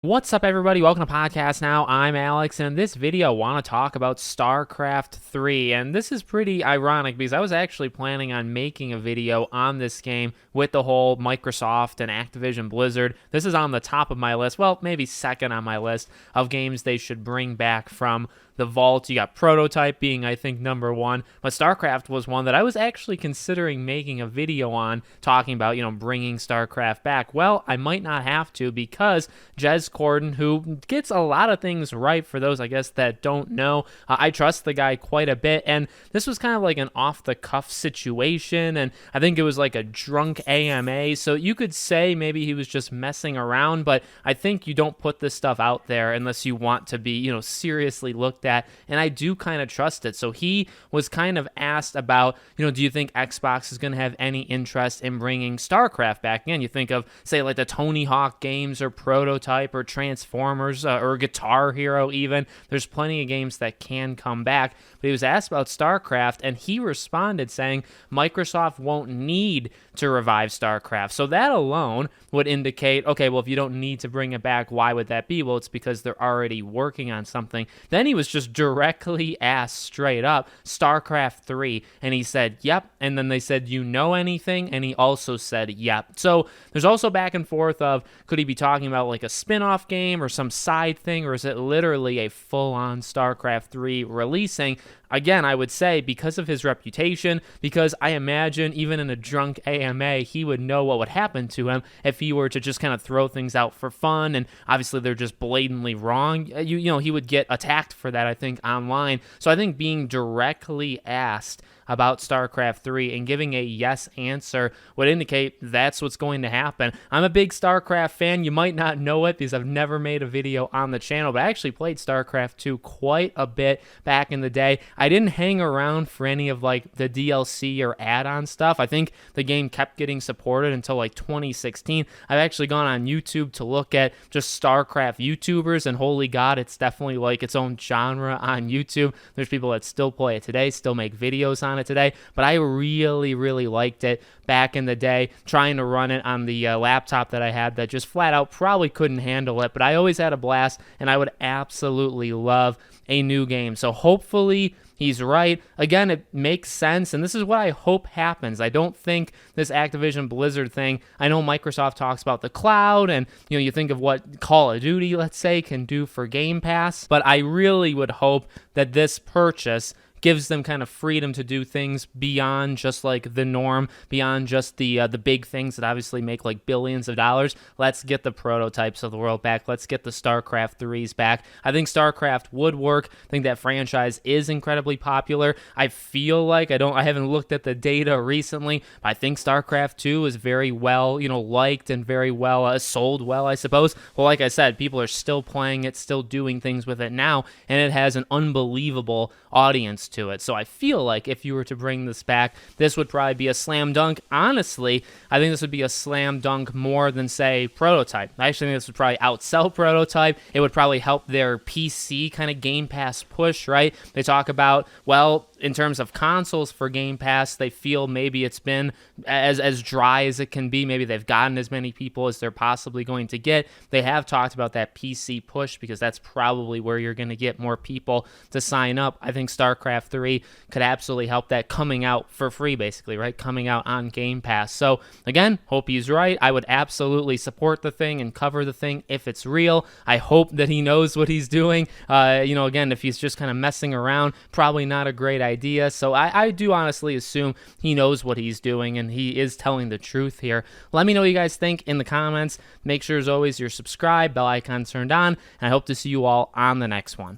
What's up, everybody? Welcome to Podcast Now. I'm Alex, and in this video, I want to talk about Starcraft 3. And this is pretty ironic because I was actually planning on making a video on this game with the whole Microsoft and Activision Blizzard. This is on the top of my list, well, maybe second on my list of games they should bring back from the vault. You got Prototype being, I think, number one, but StarCraft was one that I was actually considering making a video on, talking about, bringing StarCraft back. Well, I might not have to because Jez Corden, who gets a lot of things right for those, I guess, that don't know, I trust the guy quite a bit, and this was kind of like an off-the-cuff situation, and I think it was like a drunk AMA, so you could say maybe he was just messing around, but I think you don't put this stuff out there unless you want to be, seriously looked at, and I do kind of trust it. So he was kind of asked about, do you think Xbox is going to have any interest in bringing StarCraft back again? You think of, say, like the Tony Hawk games or Prototype or Transformers or Guitar Hero even. There's plenty of games that can come back, but he was asked about StarCraft, and he responded saying Microsoft won't need to revive StarCraft. So that alone would indicate, okay, well, if you don't need to bring it back, why would that be? Well, it's because they're already working on something. Then he was just directly asked straight up, StarCraft 3, and he said, yep. And then they said, you know anything? And he also said, yep. So there's also back and forth of, could he be talking about like a spin-off game or some side thing, or is it literally a full-on StarCraft 3 releasing? Again, I would say because of his reputation, because I imagine even in a drunk AMA, he would know what would happen to him if he were to just kind of throw things out for fun, and obviously they're just blatantly wrong. He would get attacked for that, I think, online. So I think being directly asked about StarCraft 3 and giving a yes answer would indicate that's what's going to happen. I'm a big StarCraft fan. You might not know it because I've never made a video on the channel, but I actually played StarCraft 2 quite a bit back in the day. I didn't hang around for any of like the DLC or add-on stuff. I think the game kept getting supported until like 2016. I've actually gone on YouTube to look at just StarCraft YouTubers, and holy God, it's definitely like its own genre on YouTube. There's people that still play it today, still make videos on it today, but I really, really liked it back in the day, trying to run it on the laptop that I had that just flat out probably couldn't handle it, but I always had a blast, and I would absolutely love a new game. So hopefully he's right. Again, it makes sense, and this is what I hope happens. I don't think this Activision Blizzard thing, I know Microsoft talks about the cloud, and you think of what Call of Duty, let's say, can do for Game Pass, but I really would hope that this purchase gives them kind of freedom to do things beyond just like the norm, beyond just the big things that obviously make like billions of dollars. Let's get the Prototypes of the world back. Let's get the StarCraft 3s back. I think StarCraft would work. I think that franchise is incredibly popular. I feel like I haven't looked at the data recently, but I think StarCraft 2 is very well, liked and very well sold well, I suppose. Well, like I said, people are still playing it, still doing things with it now, and it has an unbelievable audience to it. So I feel like if you were to bring this back, this would probably be a slam dunk. Honestly, I think this would be a slam dunk more than, say, Prototype. I actually think this would probably outsell Prototype. It would probably help their PC kind of Game Pass push, right? They talk about, well, in terms of consoles for Game Pass, they feel maybe it's been as dry as it can be. Maybe they've gotten as many people as they're possibly going to get. They have talked about that PC push because that's probably where you're going to get more people to sign up. I think StarCraft 3 could absolutely help that, coming out for free, basically, right? Coming out on Game Pass. So again, hope he's right. I would absolutely support the thing and cover the thing if it's real. I hope that he knows what he's doing. Again, if he's just kind of messing around, probably not a great idea. So I do honestly assume he knows what he's doing and he is telling the truth here. Let me know what you guys think in the comments. Make sure, as always, you're subscribed, bell icon turned on, and I hope to see you all on the next one.